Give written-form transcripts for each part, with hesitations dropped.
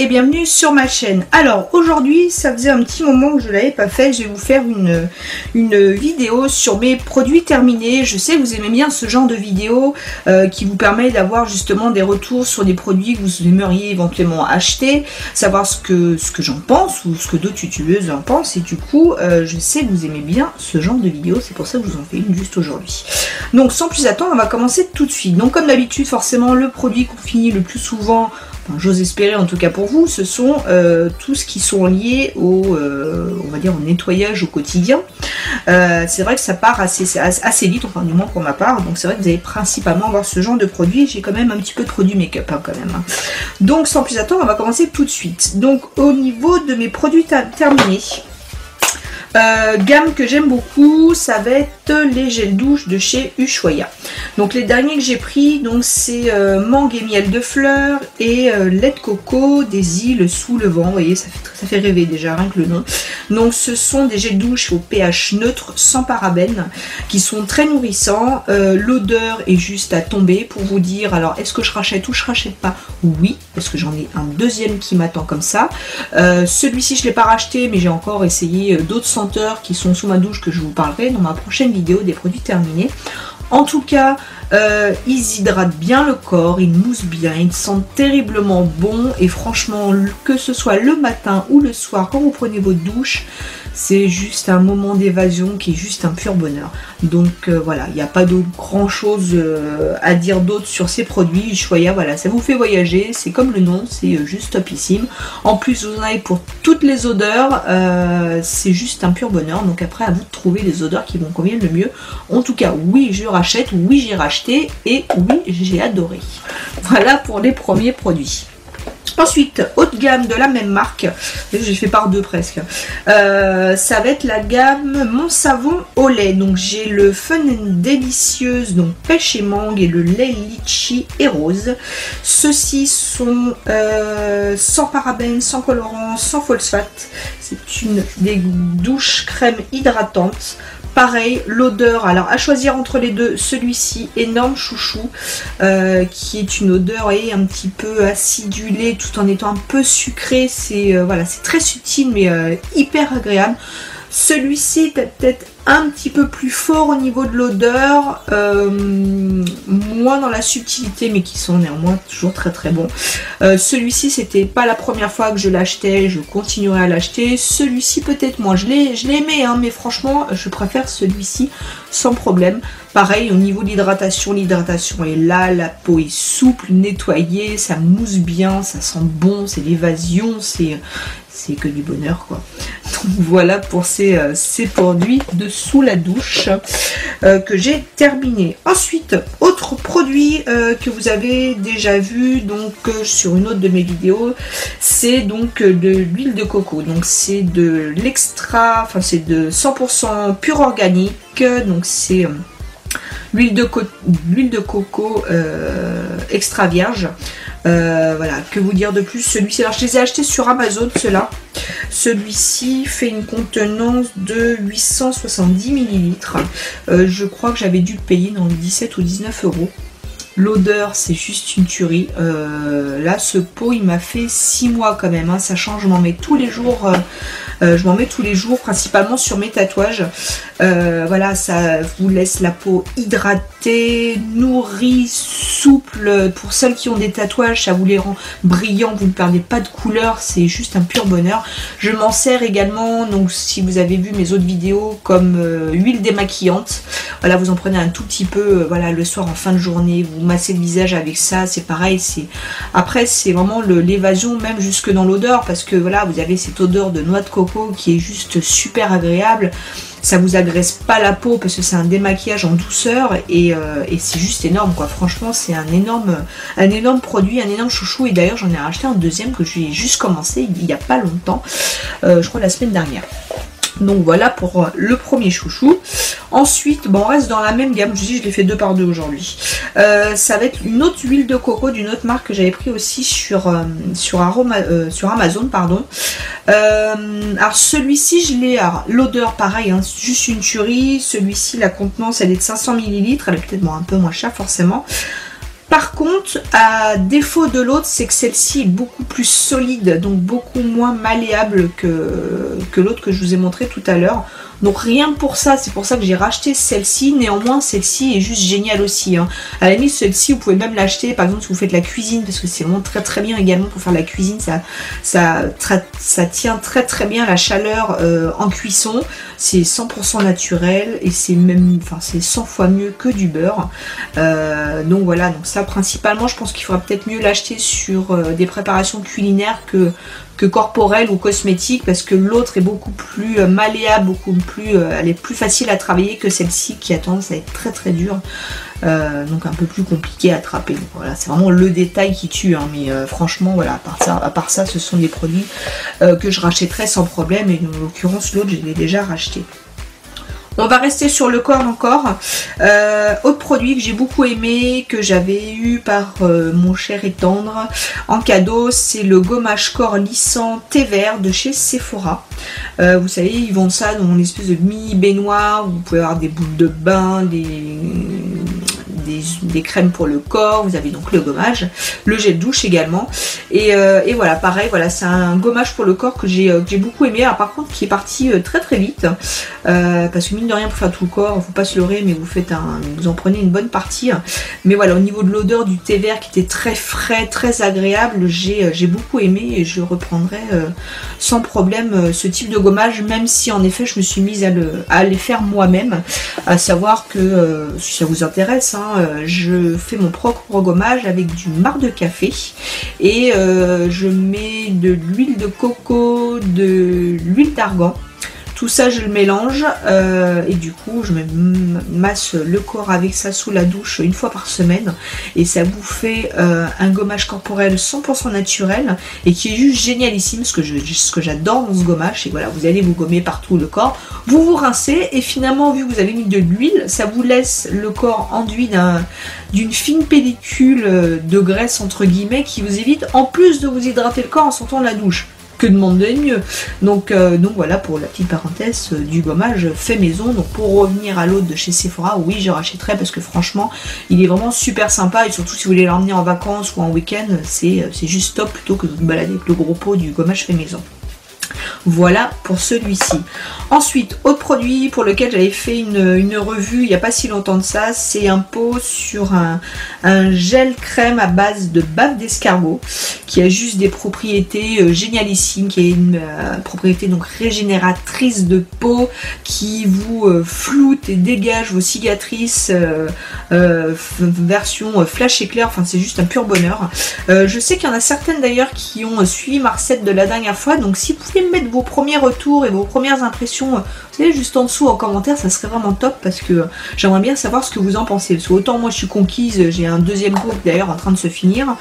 bienvenue sur ma chaîne. Alors aujourd'hui, ça faisait un petit moment que je ne l'avais pas fait, je vais vous faire une vidéo sur mes produits terminés. Je sais que vous aimez bien ce genre de vidéo qui vous permet d'avoir justement des retours sur des produits que vous aimeriez éventuellement acheter, savoir ce que j'en pense ou ce que d'autres youtubeuses en pensent, et du coup je sais que vous aimez bien ce genre de vidéo, c'est pour ça que je vous en fais une juste aujourd'hui. Donc sans plus attendre, on va commencer tout de suite. Donc comme d'habitude, forcément le produit qu'on finit le plus souvent, j'ose espérer en tout cas pour vous, ce sont tous qui sont liés au, on va dire, au nettoyage au quotidien. C'est vrai que ça part assez vite, enfin du moins pour ma part, donc c'est vrai que vous allez principalement avoir ce genre de produits. J'ai quand même un petit peu de produits make-up hein, quand même. Hein. Donc sans plus attendre, on va commencer tout de suite. Donc au niveau de mes produits terminés, gamme que j'aime beaucoup, ça va être les gels douche de chez Ushuaïa. Donc les derniers que j'ai pris, donc c'est mangue et miel de fleurs et lait de coco des îles sous le vent. Vous voyez, ça fait rêver déjà rien que le nom. Donc ce sont des gels douche au pH neutre, sans parabènes, qui sont très nourrissants. L'odeur est juste à tomber. Pour vous dire, alors est-ce que je rachète ou je rachète pas? Oui, parce que j'en ai un deuxième qui m'attend comme ça. Celui-ci je l'ai pas racheté, mais j'ai encore essayé d'autres senteurs qui sont sous ma douche que je vous parlerai dans ma prochaine vidéo des produits terminés. En tout cas, ils hydratent bien le corps, ils moussent bien, ils sentent terriblement bon, et franchement, que ce soit le matin ou le soir, quand vous prenez votre douche, c'est juste un moment d'évasion qui est juste un pur bonheur. Donc voilà, il n'y a pas de grand chose à dire d'autre sur ces produits. Ushuaïa, voilà, ça vous fait voyager, c'est comme le nom, c'est juste topissime. En plus, vous en avez pour toutes les odeurs, c'est juste un pur bonheur. Donc après, à vous de trouver les odeurs qui vous conviennent le mieux. En tout cas, oui, je rachète, oui, j'ai racheté, et oui, j'ai adoré. Voilà pour les premiers produits. Ensuite, haute gamme de la même marque, j'ai fait par deux presque, ça va être la gamme Mon Savon au lait. Donc j'ai le Fun and Délicieuse, donc pêche et mangue, et le lait litchi et rose. Ceux-ci sont sans parabènes, sans colorants, sans phosphate. C'est une des douches crème hydratante. Pareil, l'odeur, alors à choisir entre les deux, celui-ci, énorme chouchou, qui est une odeur un petit peu acidulée tout en étant un peu sucré. C'est voilà, c'est très subtil mais hyper agréable. Celui-ci est peut-être un petit peu plus fort au niveau de l'odeur, moins dans la subtilité, mais qui sont néanmoins toujours très très bons. Celui-ci, c'était pas la première fois que je l'achetais, je continuerai à l'acheter. Celui-ci peut-être moins, je l'ai aimé, hein, mais franchement je préfère celui-ci sans problème. Pareil, au niveau de l'hydratation est là, la peau est souple, nettoyée, ça mousse bien, ça sent bon, c'est l'évasion, c'est que du bonheur quoi. Donc voilà pour ces produits de sous la douche que j'ai terminé. Ensuite, autre produit que vous avez déjà vu donc sur une autre de mes vidéos, c'est donc de l'huile de coco. Donc c'est de l'extra, enfin c'est de 100% pur organique, donc c'est l'huile de coco extra vierge. Voilà, que vous dire de plus? Celui-ci, alors je les ai achetés sur Amazon, ceux-là. Celui-ci fait une contenance de 870 ml. Je crois que j'avais dû le payer dans les 17 ou 19 euros. L'odeur, c'est juste une tuerie. Là, ce pot, il m'a fait 6 mois quand même, hein, sachant que je m'en mets tous les jours. Principalement sur mes tatouages. Voilà, ça vous laisse la peau hydratée, nourrie, souple. Pour celles qui ont des tatouages, ça vous les rend brillants, vous ne perdez pas de couleur, c'est juste un pur bonheur. Je m'en sers également, donc si vous avez vu mes autres vidéos, comme huile démaquillante. Voilà, vous en prenez un tout petit peu, voilà, le soir en fin de journée, vous massez le visage avec ça, c'est pareil. Après, c'est vraiment l'évasion, même jusque dans l'odeur, parce que voilà, vous avez cette odeur de noix de coco qui est juste super agréable. Ça vous agresse pas la peau parce que c'est un démaquillage en douceur, et c'est juste énorme quoi. Franchement, c'est un énorme produit, un énorme chouchou. Et d'ailleurs, j'en ai racheté un deuxième que j'ai juste commencé il y a pas longtemps, je crois la semaine dernière. Donc voilà pour le premier chouchou. Ensuite, bon, on reste dans la même gamme. Je dis, je l'ai fait 2 par 2 aujourd'hui. Ça va être une autre huile de coco d'une autre marque que j'avais pris aussi sur Amazon, pardon. Alors celui-ci, je l'ai. L'odeur, pareil, hein, juste une tuerie. Celui-ci, la contenance, elle est de 500 ml. Elle est peut-être un peu moins chère forcément. Par contre, à défaut de l'autre, c'est que celle-ci est beaucoup plus solide, donc beaucoup moins malléable que l'autre que je vous ai montré tout à l'heure. Donc rien pour ça, c'est pour ça que j'ai racheté celle-ci. Néanmoins, celle-ci est juste géniale aussi, hein. À la limite, celle-ci, vous pouvez même l'acheter, par exemple, si vous faites la cuisine, parce que c'est vraiment très très bien également pour faire la cuisine. Ça tient très très bien la chaleur en cuisson. C'est 100% naturel et c'est même, enfin, c'est 100 fois mieux que du beurre. Donc voilà, donc ça principalement, je pense qu'il faudra peut-être mieux l'acheter sur des préparations culinaires que corporelle ou cosmétique, parce que l'autre est beaucoup plus malléable, beaucoup plus, elle est plus facile à travailler que celle-ci qui a tendance à être très très dure, donc un peu plus compliqué à attraper. Donc voilà, c'est vraiment le détail qui tue, hein, mais franchement voilà, à part ça, ce sont des produits que je rachèterais sans problème, et en l'occurrence l'autre je l'ai déjà racheté. On va rester sur le corps encore. Autre produit que j'ai beaucoup aimé, que j'avais eu par mon cher et tendre en cadeau, c'est le gommage corps lissant thé vert de chez Sephora. Vous savez, ils vendent ça dans une espèce de mini baignoire où vous pouvez avoir des boules de bain, des crèmes pour le corps, vous avez donc le gommage, le gel douche également, et voilà, pareil, voilà, c'est un gommage pour le corps que j'ai beaucoup aimé. Alors par contre qui est parti très très vite, parce que mine de rien, pour faire tout le corps, faut pas se leurrer, mais vous en prenez une bonne partie, mais voilà, au niveau de l'odeur du thé vert qui était très frais, très agréable, j'ai beaucoup aimé, et je reprendrai sans problème ce type de gommage, même si en effet je me suis mise à les faire moi-même, à savoir que si ça vous intéresse, hein, je fais mon propre gommage avec du marc de café, et je mets de l'huile de coco, de l'huile d'argan. Tout ça je le mélange, et du coup je me masse le corps avec ça sous la douche une fois par semaine, et ça vous fait un gommage corporel 100% naturel et qui est juste génialissime. Ce que j'adore dans ce gommage, c'est voilà, vous allez vous gommer partout le corps, vous vous rincez, et finalement vu que vous avez mis de l'huile, ça vous laisse le corps enduit d'une fine pellicule de graisse entre guillemets, qui vous évite en plus de vous hydrater le corps en sortant de la douche. Que demander de mieux. Donc voilà pour la petite parenthèse du gommage fait maison. Donc pour revenir à l'autre de chez Sephora, oui je rachèterai, parce que franchement il est vraiment super sympa, et surtout si vous voulez l'emmener en vacances ou en week-end, c'est juste top, plutôt que de vous balader avec le gros pot du gommage fait maison. Voilà pour celui-ci. Ensuite, autre produit pour lequel j'avais fait une revue il n'y a pas si longtemps de ça, c'est un pot sur un gel crème à base de bave d'escargot, qui a juste des propriétés génialissimes, qui a une propriété donc régénératrice de peau, qui vous floute et dégage vos cicatrices, version flash éclair, enfin c'est juste un pur bonheur. Je sais qu'il y en a certaines d'ailleurs qui ont suivi ma recette de la dernière fois, donc si vous pouvez me mettre vos premiers retours et vos premières impressions, vous savez, juste en dessous en commentaire, ça serait vraiment top, parce que j'aimerais bien savoir ce que vous en pensez. Parce que autant moi je suis conquise, j'ai un deuxième pot d'ailleurs en train de se finir,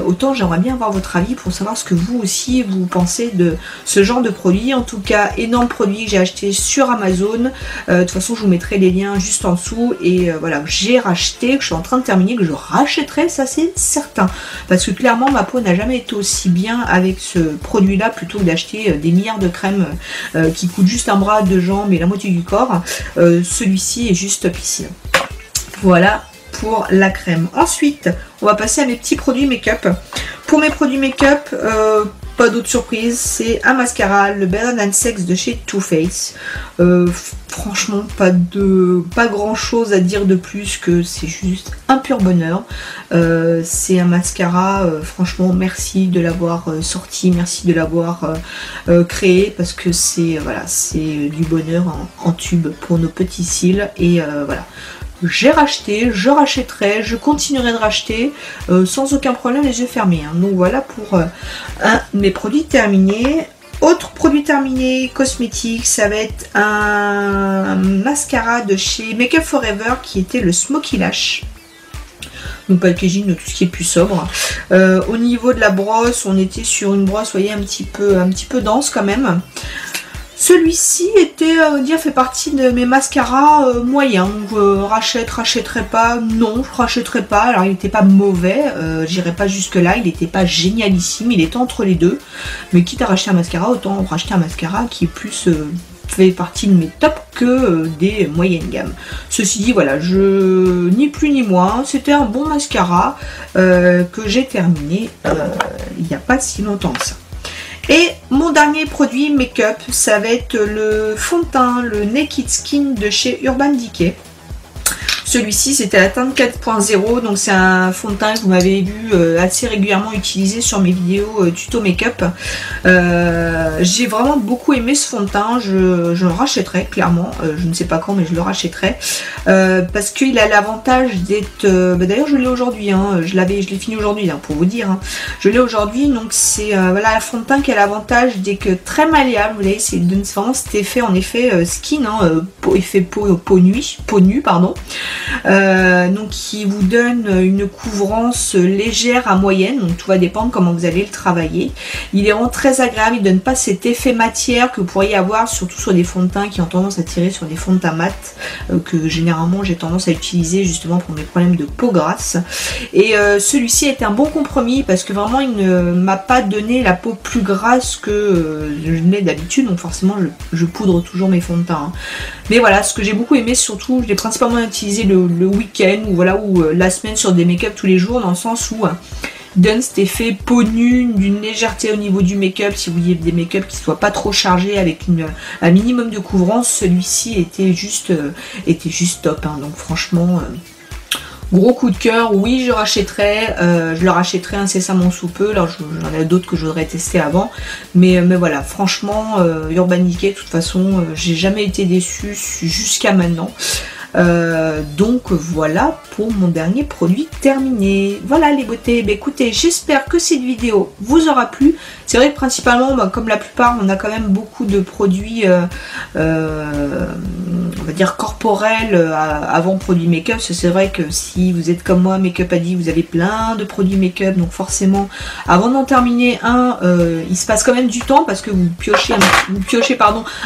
autant j'aimerais bien avoir votre avis pour savoir ce que vous aussi vous pensez de ce genre de produit. En tout cas, énorme produit que j'ai acheté sur Amazon. De toute façon, je vous mettrai les liens juste en dessous, et voilà, j'ai racheté, que je suis en train de terminer, que je rachèterai, ça c'est certain, parce que clairement ma peau n'a jamais été aussi bien avec ce produit là, plutôt que d'acheter des milliards de crèmes qui coûtent juste un bras, deux jambes et la moitié du corps. Celui-ci est juste topissime. Voilà pour la crème. Ensuite, on va passer à mes petits produits make-up. Pour mes produits make-up, pas d'autre surprise, c'est un mascara, le Better Than Sex de chez Too Faced. Franchement, pas grand chose à dire de plus, que c'est juste un pur bonheur. C'est un mascara, franchement, merci de l'avoir sorti, merci de l'avoir créé, parce que c'est voilà, c'est du bonheur en tube pour nos petits cils, et voilà. J'ai racheté, je rachèterai, je continuerai de racheter sans aucun problème, les yeux fermés, hein. Donc voilà pour mes produits terminés. Autre produit terminé, cosmétique, ça va être un mascara de chez Make Up Forever qui était le Smoky Lash. Donc packaging de tout ce qui est plus sobre. Au niveau de la brosse, on était sur une brosse, vous voyez, un petit peu dense quand même. Celui-ci était, fait partie de mes mascaras moyens. Rachèterai pas, non, je rachèterai pas. Alors il n'était pas mauvais, j'irai pas jusque là, il n'était pas génialissime, il était entre les deux. Mais quitte à racheter un mascara, autant racheter un mascara qui est plus fait partie de mes tops que des moyennes gammes. Ceci dit, voilà, ni plus ni moins, c'était un bon mascara que j'ai terminé il n'y a pas si longtemps que ça. Et mon dernier produit make-up, ça va être le fond de teint, le Naked Skin de chez Urban Decay. Celui-ci, c'était la teinte 4.0, donc c'est un fond de teint que vous m'avez vu assez régulièrement utiliser sur mes vidéos tuto make-up. J'ai vraiment beaucoup aimé ce fond de teint, je le rachèterai clairement, je ne sais pas quand mais je le rachèterai, parce qu'il a l'avantage d'être, d'ailleurs je l'ai aujourd'hui, hein, je l'ai fini aujourd'hui hein, pour vous dire, hein. Je l'ai aujourd'hui, donc c'est voilà, un fond de teint qui a l'avantage d'être très malléable, vous voyez, c'est vraiment cet effet en effet skin, hein, effet peau nue, pardon. Donc qui vous donne une couvrance légère à moyenne, donc tout va dépendre comment vous allez le travailler. Il est vraiment très agréable, il donne pas cet effet matière que vous pourriez avoir surtout sur des fonds de teint qui ont tendance à tirer sur des fonds de teint mat, que généralement j'ai tendance à utiliser justement pour mes problèmes de peau grasse. Et celui-ci est un bon compromis parce que vraiment il ne m'a pas donné la peau plus grasse que je l'ai d'habitude, donc forcément je poudre toujours mes fonds de teint, hein. Mais voilà, ce que j'ai beaucoup aimé surtout, je l'ai principalement utilisé le week-end ou voilà, ou la semaine sur des make-up tous les jours, dans le sens où il donne cet effet peau nue, d'une légèreté au niveau du make-up. Si vous voulez des make-up qui ne soient pas trop chargés avec un minimum de couvrance, celui-ci était juste top, hein. Donc franchement gros coup de cœur, oui je le rachèterai incessamment sous peu. Alors j'en ai d'autres que je voudrais tester avant, mais voilà, franchement Urban Decay, de toute façon j'ai jamais été déçue jusqu'à maintenant. Donc voilà pour mon dernier produit terminé. Voilà les beautés, bah, écoutez, j'espère que cette vidéo vous aura plu. C'est vrai que principalement, comme la plupart, on a quand même beaucoup de produits on va dire corporels avant produits make-up. C'est vrai que si vous êtes comme moi, make-up addict, vous avez plein de produits make-up, donc forcément avant d'en terminer un, il se passe quand même du temps parce que vous piochez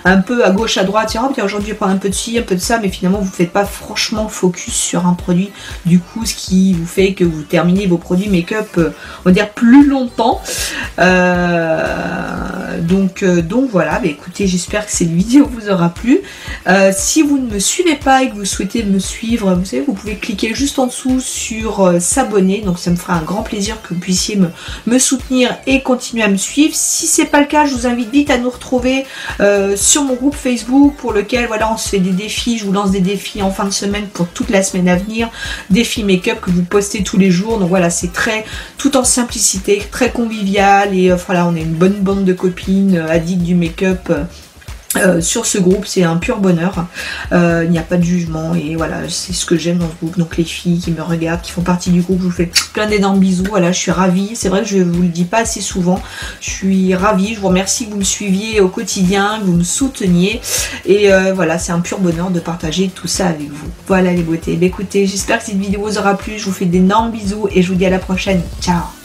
un peu à gauche, à droite, tiens, aujourd'hui je vais prendre un peu de ci, un peu de ça, mais finalement vous faites pas franchement focus sur un produit, du coup ce qui vous fait que vous terminez vos produits make-up on va dire plus longtemps. Donc voilà, bah écoutez, j'espère que cette vidéo vous aura plu. Si vous ne me suivez pas et que vous souhaitez me suivre, vous savez, vous pouvez cliquer juste en dessous sur s'abonner, donc ça me fera un grand plaisir que vous puissiez me soutenir et continuer à me suivre. Si c'est pas le cas, je vous invite vite à nous retrouver sur mon groupe Facebook, pour lequel voilà, on se fait des défis, je vous lance des défis en fin de semaine pour toute la semaine à venir, défis make-up que vous postez tous les jours. Donc voilà, c'est tout en simplicité, très convivial, et voilà, on est une bonne bande de copines addictes du make-up. Sur ce groupe, c'est un pur bonheur, il n'y a pas de jugement, et voilà, c'est ce que j'aime dans ce groupe. Donc les filles qui me regardent, qui font partie du groupe, je vous fais plein d'énormes bisous. Voilà, je suis ravie, c'est vrai que je vous le dis pas assez souvent, je suis ravie, je vous remercie que vous me suiviez au quotidien, que vous me souteniez, et voilà, c'est un pur bonheur de partager tout ça avec vous. Voilà les beautés, bah, écoutez, j'espère que cette vidéo vous aura plu, je vous fais d'énormes bisous et je vous dis à la prochaine, ciao.